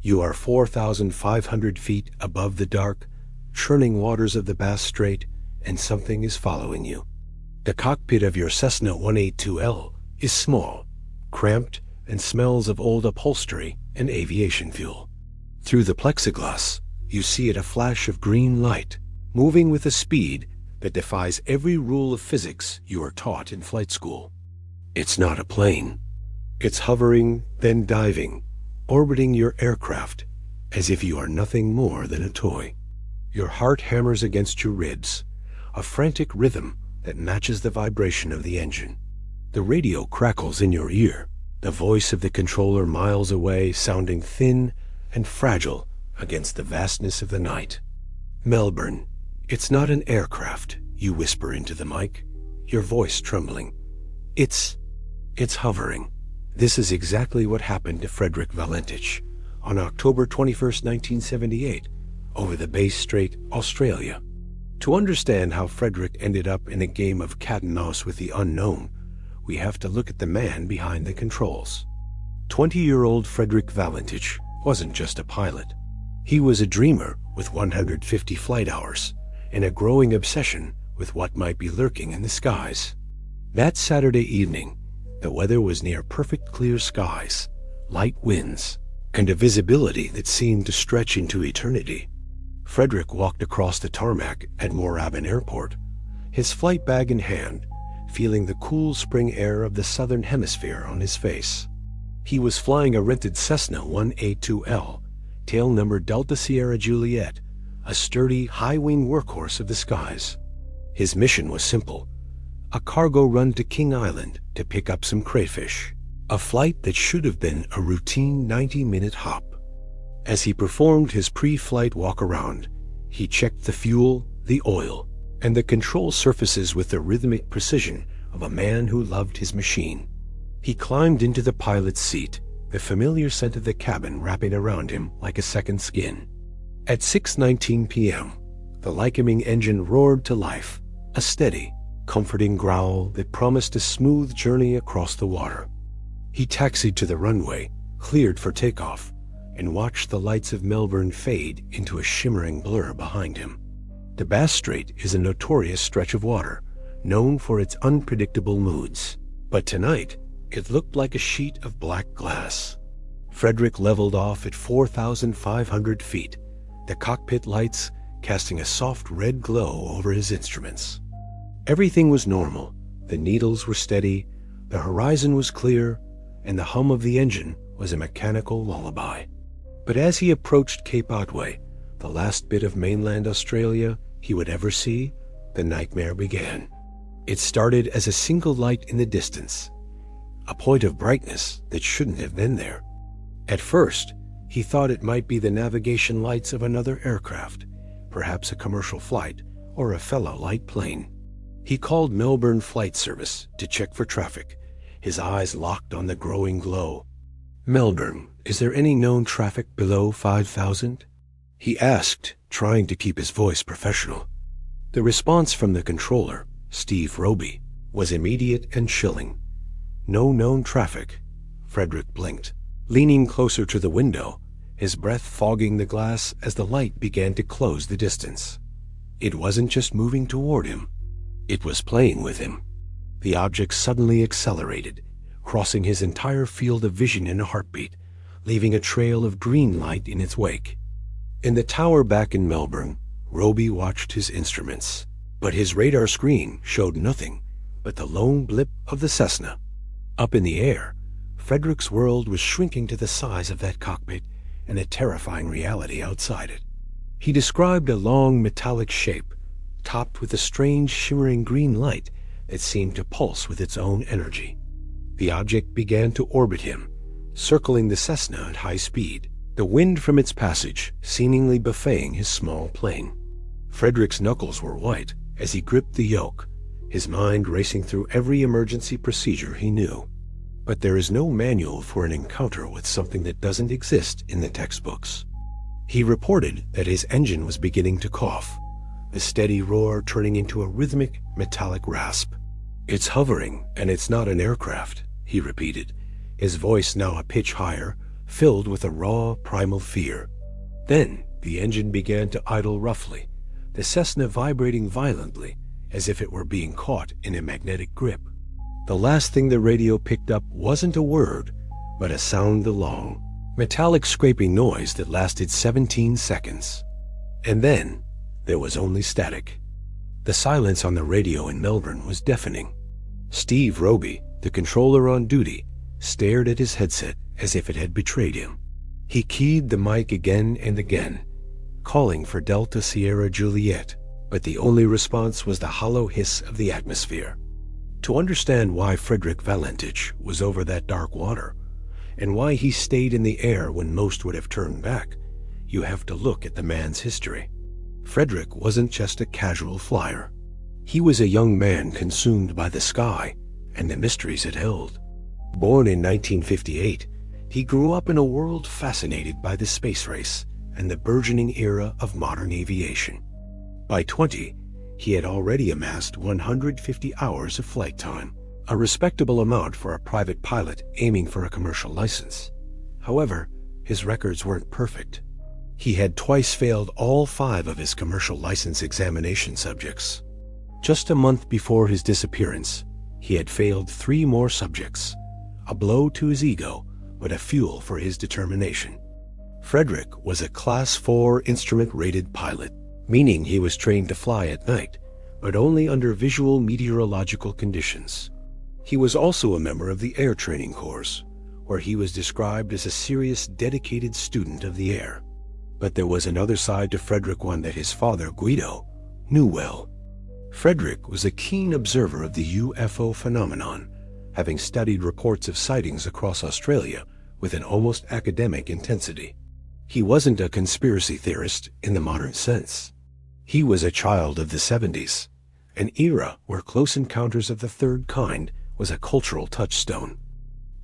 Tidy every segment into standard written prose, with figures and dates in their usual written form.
You are 4,500 feet above the dark, churning waters of the Bass Strait, and something is following you. The cockpit of your Cessna 182L is small, cramped, and smells of old upholstery and aviation fuel. Through the plexiglass, you see it a flash of green light, moving with a speed that defies every rule of physics you are taught in flight school. It's not a plane. It's hovering, then diving, orbiting your aircraft as if you are nothing more than a toy. Your heart hammers against your ribs, a frantic rhythm that matches the vibration of the engine. The radio crackles in your ear, the voice of the controller miles away sounding thin and fragile against the vastness of the night. Melbourne, it's not an aircraft, you whisper into the mic, your voice trembling. It's hovering. This is exactly what happened to Frederick Valentich on October 21, 1978, over the Bass Strait, Australia. To understand how Frederick ended up in a game of cat and mouse with the unknown, we have to look at the man behind the controls. 20-year-old Frederick Valentich wasn't just a pilot. He was a dreamer with 150 flight hours and a growing obsession with what might be lurking in the skies. That Saturday evening, the weather was near perfect clear skies, light winds, and a visibility that seemed to stretch into eternity. Frederick walked across the tarmac at Moorabbin Airport, his flight bag in hand, feeling the cool spring air of the southern hemisphere on his face. He was flying a rented Cessna 182L, tail number Delta Sierra Juliet, a sturdy, high-wing workhorse of the skies. His mission was simple: a cargo run to King Island to pick up some crayfish, a flight that should have been a routine 90-minute hop. As he performed his pre-flight walk-around, he checked the fuel, the oil, and the control surfaces with the rhythmic precision of a man who loved his machine. He climbed into the pilot's seat, the familiar scent of the cabin wrapping around him like a second skin. At 6:19 p.m., the Lycoming engine roared to life, a steady, comforting growl that promised a smooth journey across the water. He taxied to the runway, cleared for takeoff, and watched the lights of Melbourne fade into a shimmering blur behind him. The Bass Strait is a notorious stretch of water, known for its unpredictable moods. But tonight, it looked like a sheet of black glass. Frederick leveled off at 4,500 feet, the cockpit lights casting a soft red glow over his instruments. Everything was normal. The needles were steady, the horizon was clear, and the hum of the engine was a mechanical lullaby. But as he approached Cape Otway, the last bit of mainland Australia he would ever see, the nightmare began. It started as a single light in the distance, a point of brightness that shouldn't have been there. At first, he thought it might be the navigation lights of another aircraft, perhaps a commercial flight or a fellow light plane. He called Melbourne Flight Service to check for traffic, his eyes locked on the growing glow. "Melbourne, is there any known traffic below 5,000? He asked, trying to keep his voice professional. The response from the controller, Steve Roby, was immediate and chilling. "No known traffic." Frederick blinked, leaning closer to the window, his breath fogging the glass as the light began to close the distance. It wasn't just moving toward him. It was playing with him. The object suddenly accelerated, crossing his entire field of vision in a heartbeat, leaving a trail of green light in its wake. In the tower back in Melbourne, Roby watched his instruments, but his radar screen showed nothing but the lone blip of the Cessna. Up in the air, Frederick's world was shrinking to the size of that cockpit and a terrifying reality outside it. He described a long metallic shape, topped with a strange shimmering green light that seemed to pulse with its own energy. The object began to orbit him, circling the Cessna at high speed, the wind from its passage seemingly buffeting his small plane. Frederick's knuckles were white as he gripped the yoke, his mind racing through every emergency procedure he knew. But there is no manual for an encounter with something that doesn't exist in the textbooks. He reported that his engine was beginning to cough, the steady roar turning into a rhythmic, metallic rasp. "It's hovering, and it's not an aircraft," he repeated, his voice now a pitch higher, filled with a raw, primal fear. Then the engine began to idle roughly, the Cessna vibrating violently as if it were being caught in a magnetic grip. The last thing the radio picked up wasn't a word, but a sound along, metallic scraping noise that lasted 17 seconds. And then there was only static. The silence on the radio in Melbourne was deafening. Steve Roby, the controller on duty, stared at his headset as if it had betrayed him. He keyed the mic again and again, calling for Delta Sierra Juliet, but the only response was the hollow hiss of the atmosphere. To understand why Frederick Valentich was over that dark water, and why he stayed in the air when most would have turned back, you have to look at the man's history. Frederick wasn't just a casual flyer. He was a young man consumed by the sky and the mysteries it held. Born in 1958, he grew up in a world fascinated by the space race and the burgeoning era of modern aviation. By 20, he had already amassed 150 hours of flight time, a respectable amount for a private pilot aiming for a commercial license. However, his records weren't perfect. He had twice failed all 5 of his commercial license examination subjects. Just a month before his disappearance, he had failed 3 more subjects, a blow to his ego, but a fuel for his determination. Frederick was a Class 4 instrument-rated pilot, meaning he was trained to fly at night, but only under visual meteorological conditions. He was also a member of the Air Training Corps, where he was described as a serious, dedicated student of the air. But there was another side to Frederick, one that his father, Guido, knew well. Frederick was a keen observer of the UFO phenomenon, having studied reports of sightings across Australia with an almost academic intensity. He wasn't a conspiracy theorist in the modern sense. He was a child of the 70s, an era where close encounters of the third kind was a cultural touchstone.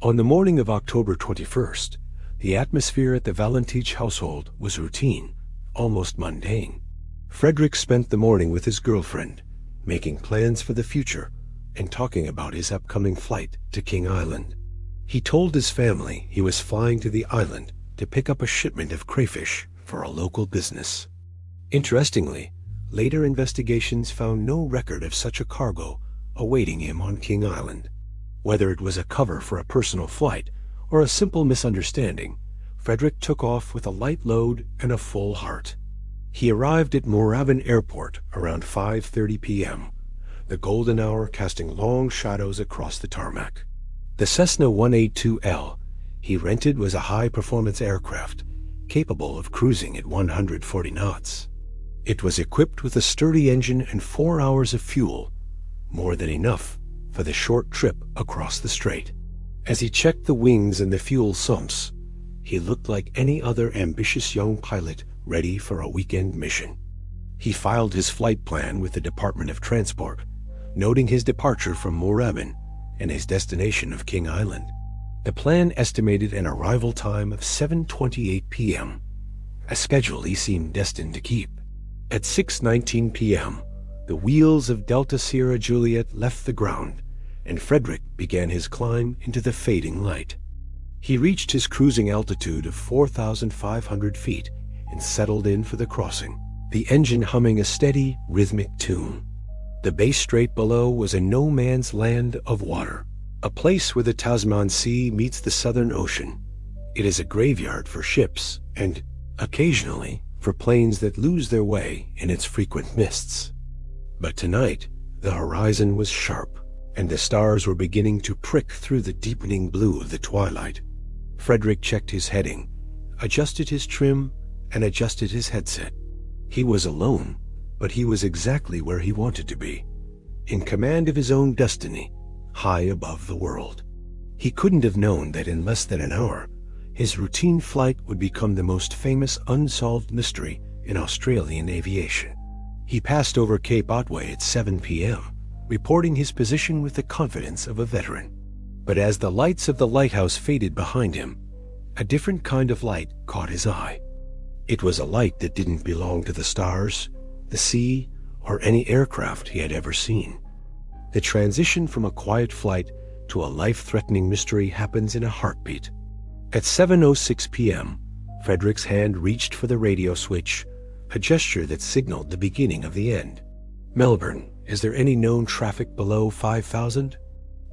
On the morning of October 21st, the atmosphere at the Valentich household was routine, almost mundane. Frederick spent the morning with his girlfriend, making plans for the future and talking about his upcoming flight to King Island. He told his family he was flying to the island to pick up a shipment of crayfish for a local business. Interestingly, later investigations found no record of such a cargo awaiting him on King Island. Whether it was a cover for a personal flight or a simple misunderstanding, Frederick took off with a light load and a full heart. He arrived at Moorabbin Airport around 5:30 p.m., the golden hour casting long shadows across the tarmac. The Cessna 182L he rented was a high-performance aircraft capable of cruising at 140 knots. It was equipped with a sturdy engine and 4 hours of fuel, more than enough for the short trip across the strait. As he checked the wings and the fuel sumps, he looked like any other ambitious young pilot ready for a weekend mission. He filed his flight plan with the Department of Transport, noting his departure from Moorabbin and his destination of King Island. The plan estimated an arrival time of 7:28 p.m., a schedule he seemed destined to keep. At 6:19 p.m., the wheels of Delta Sierra Juliet left the ground, and Frederick began his climb into the fading light. He reached his cruising altitude of 4,500 feet and settled in for the crossing, the engine humming a steady, rhythmic tune. The Bass Strait below was a no-man's land of water, a place where the Tasman Sea meets the Southern Ocean. It is a graveyard for ships and, occasionally, for planes that lose their way in its frequent mists. But tonight, the horizon was sharp, and the stars were beginning to prick through the deepening blue of the twilight. Frederick checked his heading, adjusted his trim, and adjusted his headset. He was alone, but he was exactly where he wanted to be, in command of his own destiny, high above the world. He couldn't have known that in less than an hour, his routine flight would become the most famous unsolved mystery in Australian aviation. He passed over Cape Otway at 7 p.m., reporting his position with the confidence of a veteran. But as the lights of the lighthouse faded behind him, a different kind of light caught his eye. It was a light that didn't belong to the stars, the sea, or any aircraft he had ever seen. The transition from a quiet flight to a life-threatening mystery happens in a heartbeat. At 7:06 p.m., Frederick's hand reached for the radio switch, a gesture that signaled the beginning of the end. "Melbourne, is there any known traffic below 5,000?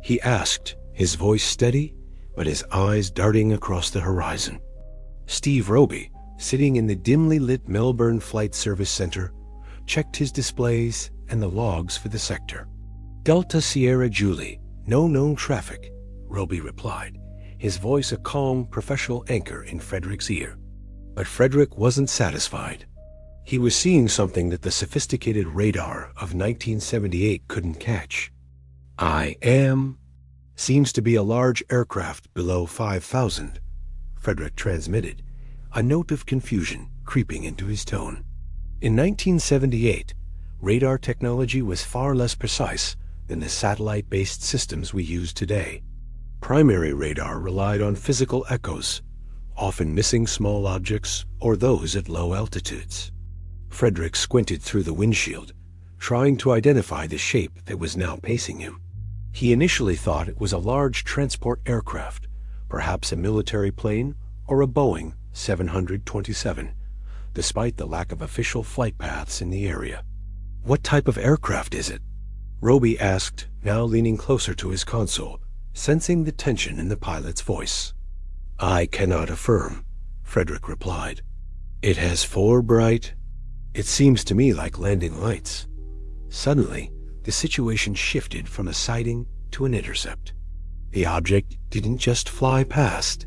He asked, his voice steady, but his eyes darting across the horizon. Steve Roby, sitting in the dimly lit Melbourne Flight Service Center, checked his displays and the logs for the sector. "Delta Sierra Julie, no known traffic," Roby replied, his voice a calm, professional anchor in Frederick's ear. But Frederick wasn't satisfied. He was seeing something that the sophisticated radar of 1978 couldn't catch. "I am seems to be a large aircraft below 5,000, Frederick transmitted, a note of confusion creeping into his tone. In 1978, radar technology was far less precise than the satellite-based systems we use today. Primary radar relied on physical echoes, often missing small objects or those at low altitudes. Frederick squinted through the windshield, trying to identify the shape that was now pacing him. He initially thought it was a large transport aircraft, perhaps a military plane or a Boeing 727, despite the lack of official flight paths in the area. "What type of aircraft is it?" Roby asked, now leaning closer to his console, sensing the tension in the pilot's voice. "I cannot affirm," Frederick replied. "It has 4 bright. It seems to me like landing lights." Suddenly, the situation shifted from a sighting to an intercept. The object didn't just fly past.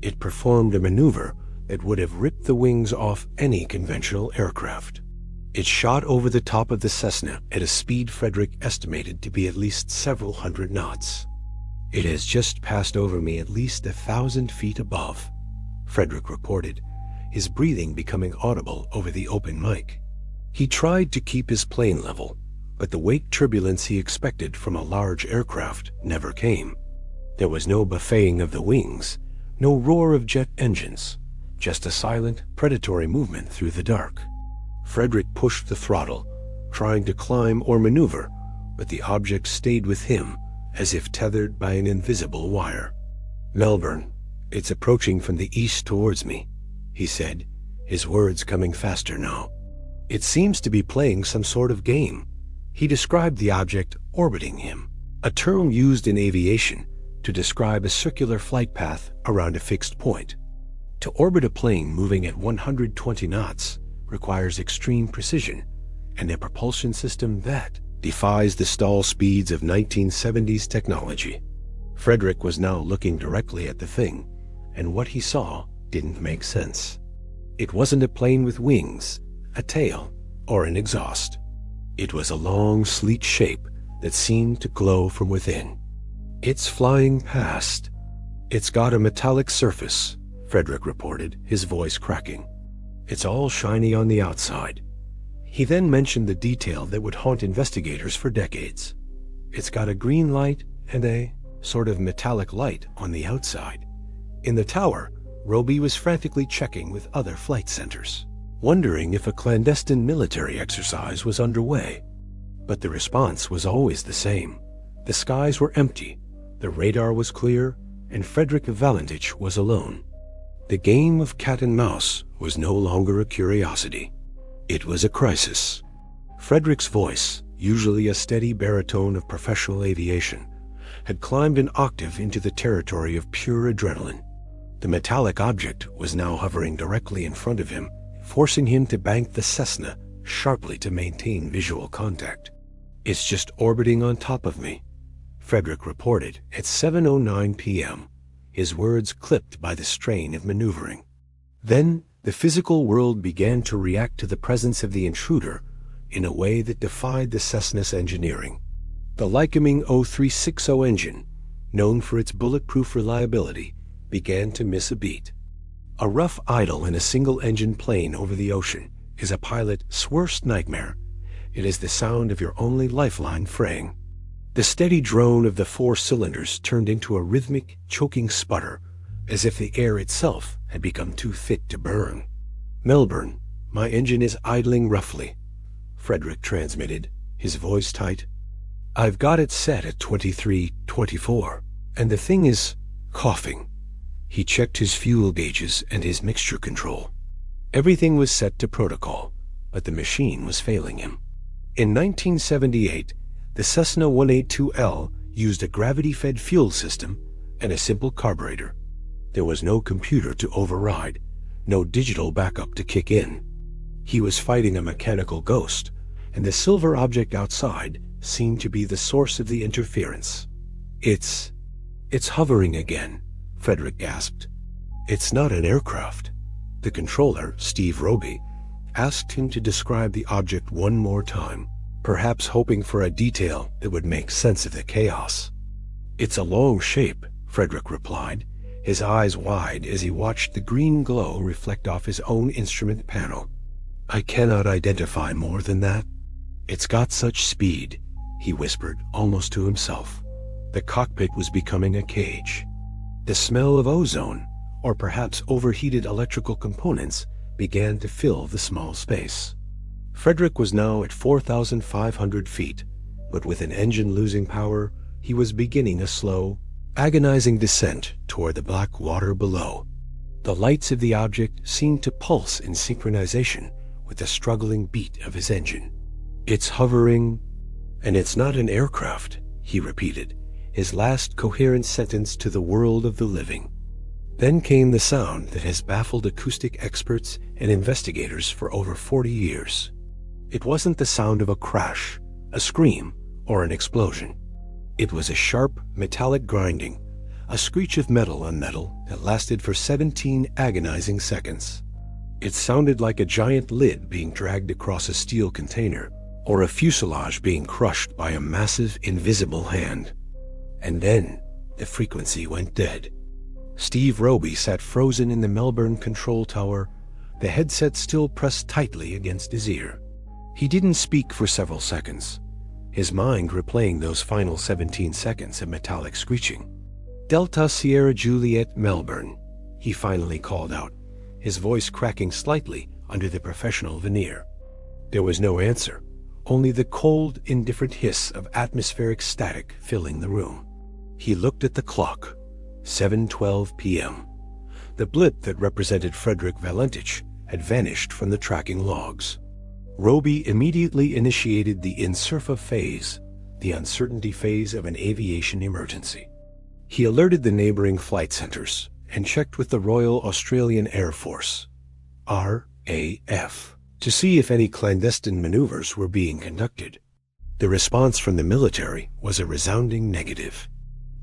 It performed a maneuver that would have ripped the wings off any conventional aircraft. It shot over the top of the Cessna at a speed Frederick estimated to be at least several hundred knots. "It has just passed over me at least 1,000 feet above," Frederick reported, his breathing becoming audible over the open mic. He tried to keep his plane level, but the wake turbulence he expected from a large aircraft never came. There was no buffeting of the wings, no roar of jet engines, just a silent, predatory movement through the dark. Frederick pushed the throttle, trying to climb or maneuver, but the object stayed with him as if tethered by an invisible wire. "Melbourne, it's approaching from the east towards me," he said, his words coming faster now. "It seems to be playing some sort of game." He described the object orbiting him, a term used in aviation to describe a circular flight path around a fixed point. To orbit a plane moving at 120 knots requires extreme precision and a propulsion system that defies the stall speeds of 1970s technology. Frederick was now looking directly at the thing, and what he saw didn't make sense. It wasn't a plane with wings, a tail, or an exhaust. It was a long, sleek shape that seemed to glow from within. "It's flying past. It's got a metallic surface," Frederick reported, his voice cracking. "It's all shiny on the outside." He then mentioned the detail that would haunt investigators for decades. "It's got a green light and a sort of metallic light on the outside." In the tower, Roby was frantically checking with other flight centers, wondering if a clandestine military exercise was underway. But the response was always the same. The skies were empty, the radar was clear, and Frederick Valentich was alone. The game of cat and mouse was no longer a curiosity. It was a crisis. Frederick's voice, usually a steady baritone of professional aviation, had climbed an octave into the territory of pure adrenaline. The metallic object was now hovering directly in front of him, forcing him to bank the Cessna sharply to maintain visual contact. "It's just orbiting on top of me," Frederick reported at 7:09 p.m., his words clipped by the strain of maneuvering. Then the physical world began to react to the presence of the intruder in a way that defied the Cessna's engineering. The Lycoming 0360 engine, known for its bulletproof reliability, began to miss a beat. A rough idle in a single-engine plane over the ocean is a pilot's worst nightmare. It is the sound of your only lifeline fraying. The steady drone of the 4 cylinders turned into a rhythmic, choking sputter, as if the air itself had become too thick to burn. "Melbourne, my engine is idling roughly," Frederick transmitted, his voice tight. "I've got it set at 23-24, and the thing is coughing. He checked his fuel gauges and his mixture control. Everything was set to protocol, but the machine was failing him. In 1978, the Cessna 182L used a gravity-fed fuel system and a simple carburetor. There was no computer to override, no digital backup to kick in. He was fighting a mechanical ghost, and the silver object outside seemed to be the source of the interference. It's hovering again," Frederick gasped. "It's not an aircraft." The controller, Steve Roby, asked him to describe the object one more time, perhaps hoping for a detail that would make sense of the chaos. "It's a long shape," Frederick replied, his eyes wide as he watched the green glow reflect off his own instrument panel. "I cannot identify more than that. It's got such speed," he whispered, almost to himself. The cockpit was becoming a cage. The smell of ozone, or perhaps overheated electrical components, began to fill the small space. Frederick was now at 4,500 feet, but with an engine losing power, he was beginning a slow, agonizing descent toward the black water below. The lights of the object seemed to pulse in synchronization with the struggling beat of his engine. "It's hovering, and it's not an aircraft," he repeated, his last coherent sentence to the world of the living. Then came the sound that has baffled acoustic experts and investigators for over 40 years. It wasn't the sound of a crash, a scream, or an explosion. It was a sharp, metallic grinding, a screech of metal on metal that lasted for 17 agonizing seconds. It sounded like a giant lid being dragged across a steel container, or a fuselage being crushed by a massive, invisible hand. And then the frequency went dead. Steve Roby sat frozen in the Melbourne control tower, the headset still pressed tightly against his ear. He didn't speak for several seconds, his mind replaying those final 17 seconds of metallic screeching. "Delta Sierra Juliet Melbourne," he finally called out, his voice cracking slightly under the professional veneer. There was no answer, only the cold, indifferent hiss of atmospheric static filling the room. He looked at the clock. 7:12 p.m. The blip that represented Frederick Valentich had vanished from the tracking logs. Roby immediately initiated the in surfa phase, the uncertainty phase of an aviation emergency. He alerted the neighboring flight centers and checked with the Royal Australian Air Force, RAF, to see if any clandestine maneuvers were being conducted. The response from the military was a resounding negative.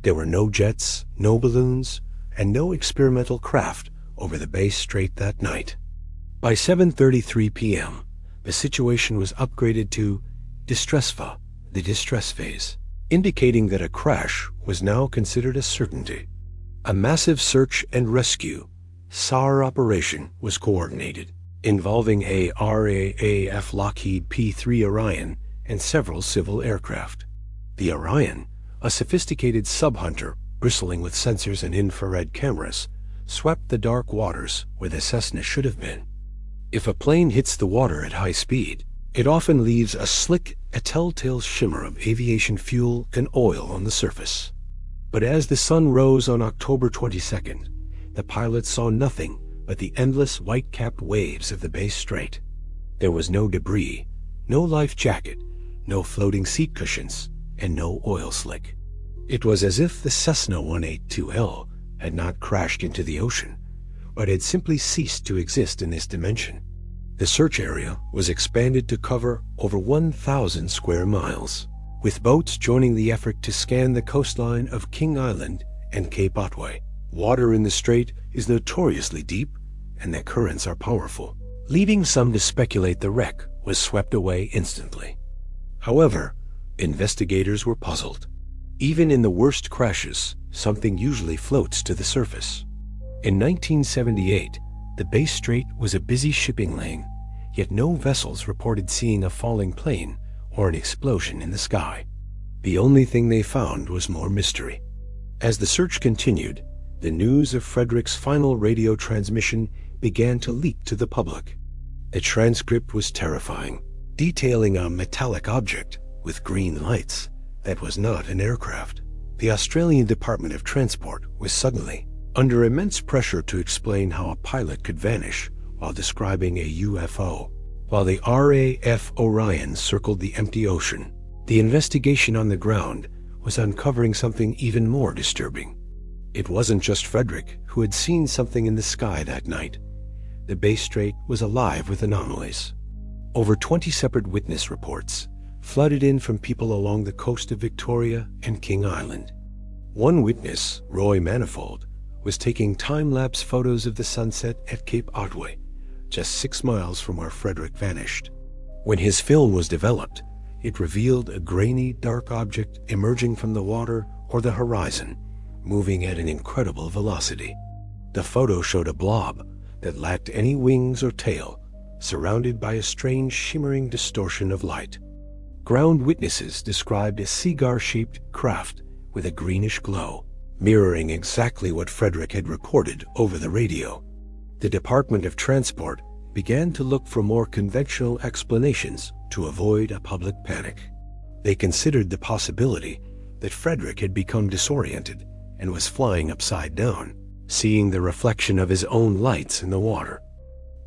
There were no jets, no balloons, and no experimental craft over the Bass Strait that night. By 7:33 p.m., the situation was upgraded to distressfa, the distress phase, indicating that a crash was now considered a certainty. A massive search and rescue SAR operation was coordinated, involving a RAAF Lockheed P-3 Orion and several civil aircraft. The Orion, a sophisticated sub-hunter bristling with sensors and infrared cameras, swept the dark waters where the Cessna should have been. If a plane hits the water at high speed, it often leaves a telltale shimmer of aviation fuel and oil on the surface. But as the sun rose on October 22nd, the pilots saw nothing but the endless white-capped waves of the Bass Strait. There was no debris, no life jacket, no floating seat cushions, and no oil slick. It was as if the Cessna 182L had not crashed into the ocean, but had simply ceased to exist in this dimension. The search area was expanded to cover over 1,000 square miles, with boats joining the effort to scan the coastline of King Island and Cape Otway. Water in the strait is notoriously deep, and the currents are powerful, leading some to speculate the wreck was swept away instantly. However, investigators were puzzled. Even in the worst crashes, something usually floats to the surface. In 1978, the Bass Strait was a busy shipping lane, yet no vessels reported seeing a falling plane or an explosion in the sky. The only thing they found was more mystery. As the search continued, the news of Frederick's final radio transmission began to leak to the public. The transcript was terrifying, detailing a metallic object with green lights that was not an aircraft. The Australian Department of Transport was suddenly Under immense pressure to explain how a pilot could vanish while describing a UFO, while the RAF Orion circled the empty ocean, the investigation on the ground was uncovering something even more disturbing. It wasn't just Frederick who had seen something in the sky that night. The Bass Strait was alive with anomalies. Over 20 separate witness reports flooded in from people along the coast of Victoria and King Island. One witness, Roy Manifold, was taking time-lapse photos of the sunset at Cape Otway, just 6 miles from where Frederick vanished. When his film was developed, it revealed a grainy, dark object emerging from the water or the horizon, moving at an incredible velocity. The photo showed a blob that lacked any wings or tail, surrounded by a strange shimmering distortion of light. Ground witnesses described a cigar-shaped craft with a greenish glow, mirroring exactly what Frederick had reported over the radio. The Department of Transport began to look for more conventional explanations to avoid a public panic. They considered the possibility that Frederick had become disoriented and was flying upside down, seeing the reflection of his own lights in the water.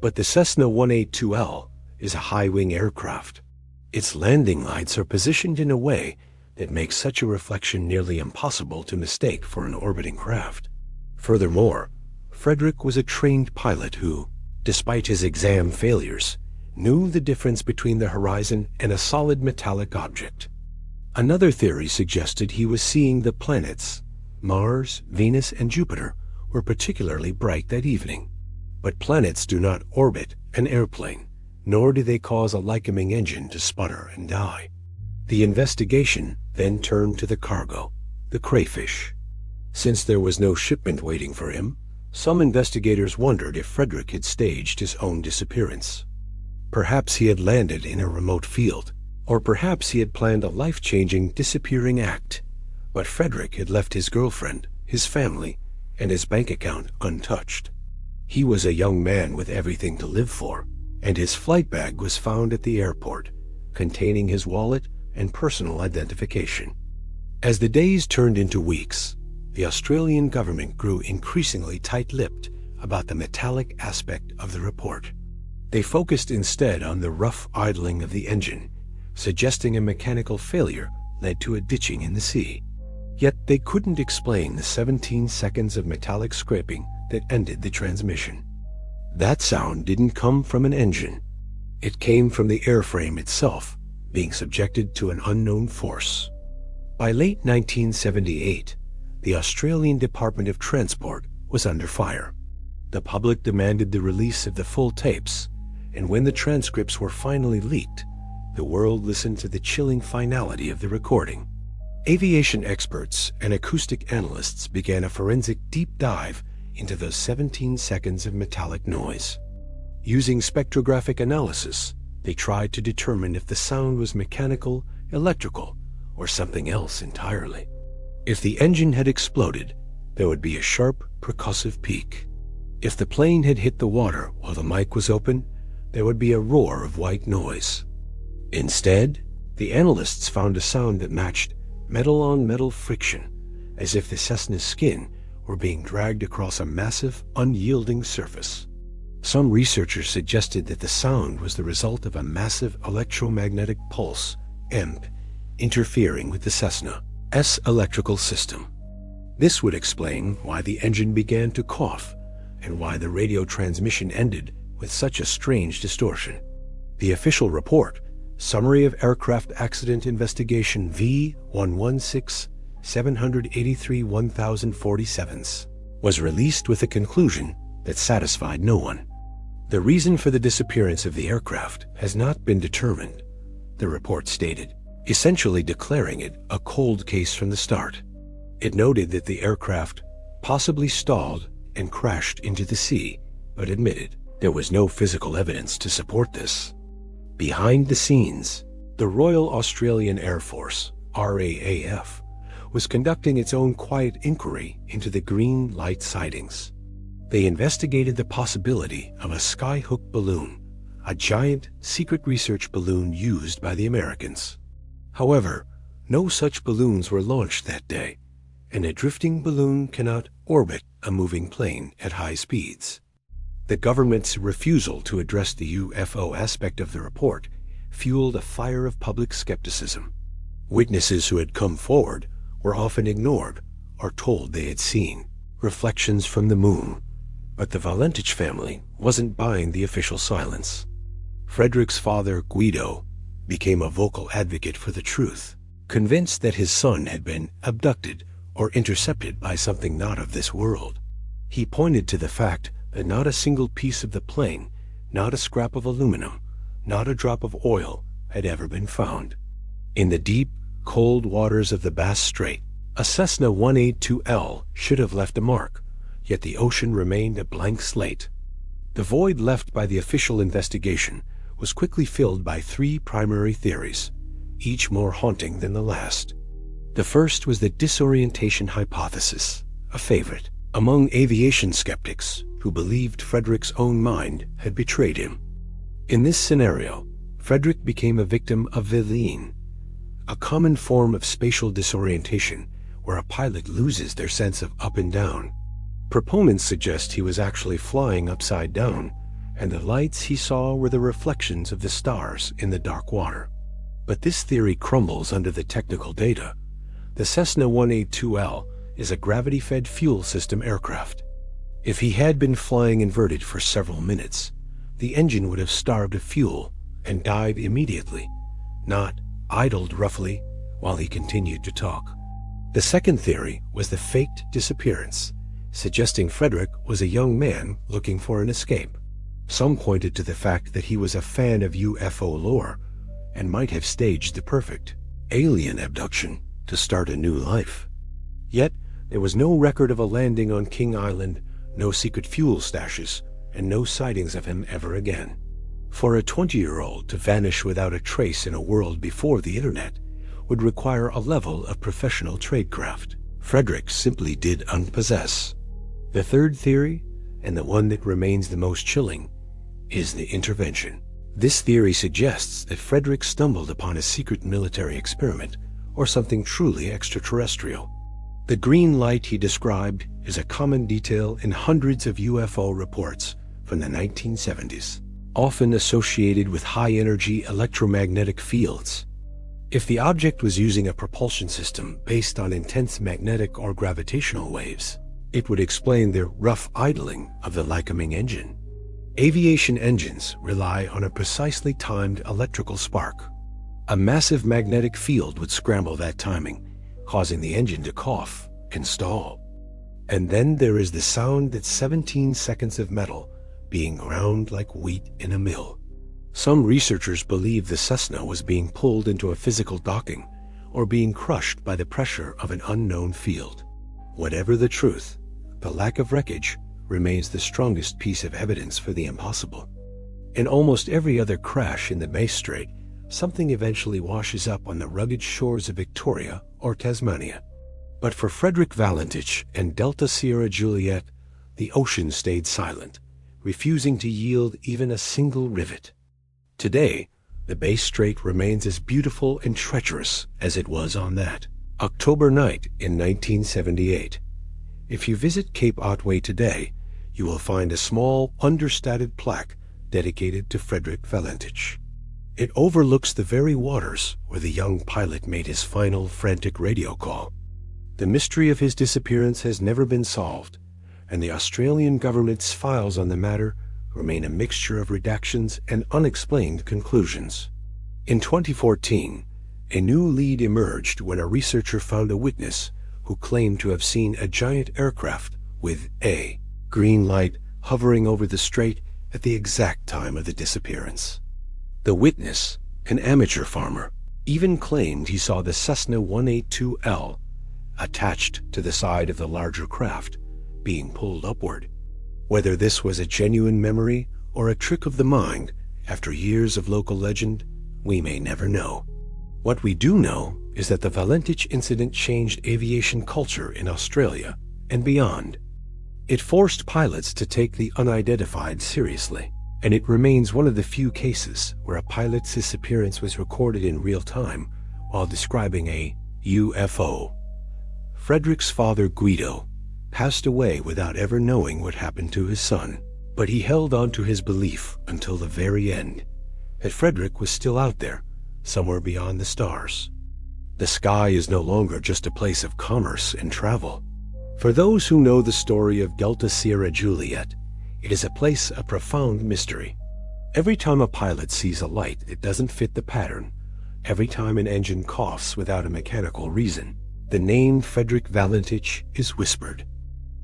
But the Cessna 182L is a high-wing aircraft. Its landing lights are positioned in a way that makes such a reflection nearly impossible to mistake for an orbiting craft. Furthermore, Frederick was a trained pilot who, despite his exam failures, knew the difference between the horizon and a solid metallic object. Another theory suggested he was seeing the planets. Mars, Venus, and Jupiter were particularly bright that evening. But planets do not orbit an airplane, nor do they cause a Lycoming engine to sputter and die. The investigation then turned to the cargo, the crayfish. Since there was no shipment waiting for him, some investigators wondered if Frederick had staged his own disappearance. Perhaps he had landed in a remote field, or perhaps he had planned a life-changing disappearing act. But Frederick had left his girlfriend, his family, and his bank account untouched. He was a young man with everything to live for, and his flight bag was found at the airport, containing his wallet and personal identification. As the days turned into weeks, the Australian government grew increasingly tight-lipped about the metallic aspect of the report. They focused instead on the rough idling of the engine, suggesting a mechanical failure led to a ditching in the sea. Yet they couldn't explain the 17 seconds of metallic scraping that ended the transmission. That sound didn't come from an engine. It came from the airframe itself, being subjected to an unknown force. By late 1978, the Australian Department of Transport was under fire. The public demanded the release of the full tapes, and when the transcripts were finally leaked, the world listened to the chilling finality of the recording. Aviation experts and acoustic analysts began a forensic deep dive into those 17 seconds of metallic noise. Using spectrographic analysis, they tried to determine if the sound was mechanical, electrical, or something else entirely. If the engine had exploded, there would be a sharp, percussive peak. If the plane had hit the water while the mic was open, there would be a roar of white noise. Instead, the analysts found a sound that matched metal-on-metal friction, as if the Cessna's skin were being dragged across a massive, unyielding surface. Some researchers suggested that the sound was the result of a massive electromagnetic pulse, EMP, interfering with the Cessna's electrical system. This would explain why the engine began to cough and why the radio transmission ended with such a strange distortion. The official report, Summary of Aircraft Accident Investigation V116-783-1047, was released with a conclusion that satisfied no one. The reason for the disappearance of the aircraft has not been determined, the report stated, essentially declaring it a cold case from the start. It noted that the aircraft possibly stalled and crashed into the sea, but admitted there was no physical evidence to support this. Behind the scenes, the Royal Australian Air Force, RAAF, was conducting its own quiet inquiry into the green light sightings. They investigated the possibility of a skyhook balloon, a giant secret research balloon used by the Americans. However, no such balloons were launched that day, and a drifting balloon cannot orbit a moving plane at high speeds. The government's refusal to address the UFO aspect of the report fueled a fire of public skepticism. Witnesses who had come forward were often ignored or told they had seen reflections from the moon. But the Valentich family wasn't buying the official silence. Frederick's father, Guido, became a vocal advocate for the truth, convinced that his son had been abducted or intercepted by something not of this world. He pointed to the fact that not a single piece of the plane, not a scrap of aluminum, not a drop of oil had ever been found. In the deep, cold waters of the Bass Strait, a Cessna 182L should have left a mark, yet the ocean remained a blank slate. The void left by the official investigation was quickly filled by three primary theories, each more haunting than the last. The first was the disorientation hypothesis, a favorite among aviation skeptics who believed Frederick's own mind had betrayed him. In this scenario, Frederick became a victim of Verlign, a common form of spatial disorientation where a pilot loses their sense of up and down. Proponents suggest he was actually flying upside down, and the lights he saw were the reflections of the stars in the dark water. But this theory crumbles under the technical data. The Cessna 182L is a gravity-fed fuel system aircraft. If he had been flying inverted for several minutes, the engine would have starved of fuel and died immediately, not idled roughly while he continued to talk. The second theory was the faked disappearance, suggesting Frederick was a young man looking for an escape. Some pointed to the fact that he was a fan of UFO lore and might have staged the perfect alien abduction to start a new life. Yet, there was no record of a landing on King Island, no secret fuel stashes, and no sightings of him ever again. For a 20-year-old to vanish without a trace in a world before the internet would require a level of professional tradecraft Frederick simply did unpossess. The third theory, and the one that remains the most chilling, is the intervention. This theory suggests that Frederick stumbled upon a secret military experiment or something truly extraterrestrial. The green light he described is a common detail in hundreds of UFO reports from the 1970s, often associated with high-energy electromagnetic fields. If the object was using a propulsion system based on intense magnetic or gravitational waves, it would explain the rough idling of the Lycoming engine. Aviation engines rely on a precisely timed electrical spark. A massive magnetic field would scramble that timing, causing the engine to cough and stall. And then there is the sound that's 17 seconds of metal being ground like wheat in a mill. Some researchers believe the Cessna was being pulled into a physical docking or being crushed by the pressure of an unknown field. Whatever the truth, the lack of wreckage remains the strongest piece of evidence for the impossible. In almost every other crash in the Bass Strait, something eventually washes up on the rugged shores of Victoria or Tasmania. But for Frederick Valentich and Delta Sierra Juliet, the ocean stayed silent, refusing to yield even a single rivet. Today, the Bass Strait remains as beautiful and treacherous as it was on that October night in 1978. If you visit Cape Otway today, you will find a small, understated plaque dedicated to Frederick Valentich. It overlooks the very waters where the young pilot made his final frantic radio call. The mystery of his disappearance has never been solved, and the Australian government's files on the matter remain a mixture of redactions and unexplained conclusions. In 2014, a new lead emerged when a researcher found a witness who claimed to have seen a giant aircraft with a green light hovering over the strait at the exact time of the disappearance. The witness, an amateur farmer, even claimed he saw the Cessna 182L attached to the side of the larger craft, being pulled upward. Whether this was a genuine memory or a trick of the mind after years of local legend, we may never know. What we do know is that the Valentich incident changed aviation culture in Australia and beyond. It forced pilots to take the unidentified seriously, and it remains one of the few cases where a pilot's disappearance was recorded in real time while describing a UFO. Frederick's father, Guido, passed away without ever knowing what happened to his son. But he held on to his belief until the very end that Frederick was still out there, somewhere beyond the stars. The sky is no longer just a place of commerce and travel. For those who know the story of Delta Sierra Juliet, it is a place of profound mystery. Every time a pilot sees a light that doesn't fit the pattern, every time an engine coughs without a mechanical reason, the name Frederick Valentich is whispered.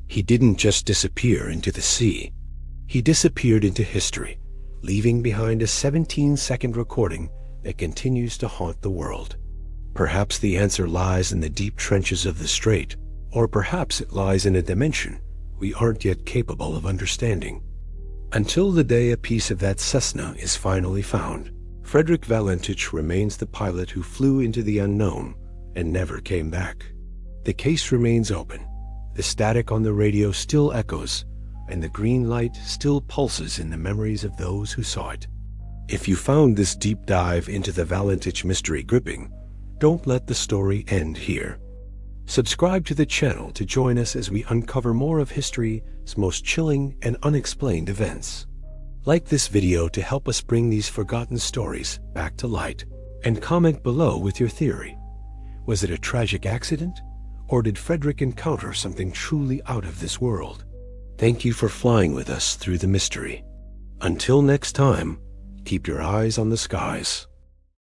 He didn't just disappear into the sea. He disappeared into history, leaving behind a 17-second recording that continues to haunt the world. Perhaps the answer lies in the deep trenches of the strait, or perhaps it lies in a dimension we aren't yet capable of understanding. Until the day a piece of that Cessna is finally found, Frederick Valentich remains the pilot who flew into the unknown and never came back. The case remains open. The static on the radio still echoes, and the green light still pulses in the memories of those who saw it. If you found this deep dive into the Valentich mystery gripping, don't let the story end here. Subscribe to the channel to join us as we uncover more of history's most chilling and unexplained events. Like this video to help us bring these forgotten stories back to light, and comment below with your theory. Was it a tragic accident, or did Frederick encounter something truly out of this world? Thank you for flying with us through the mystery. Until next time, keep your eyes on the skies.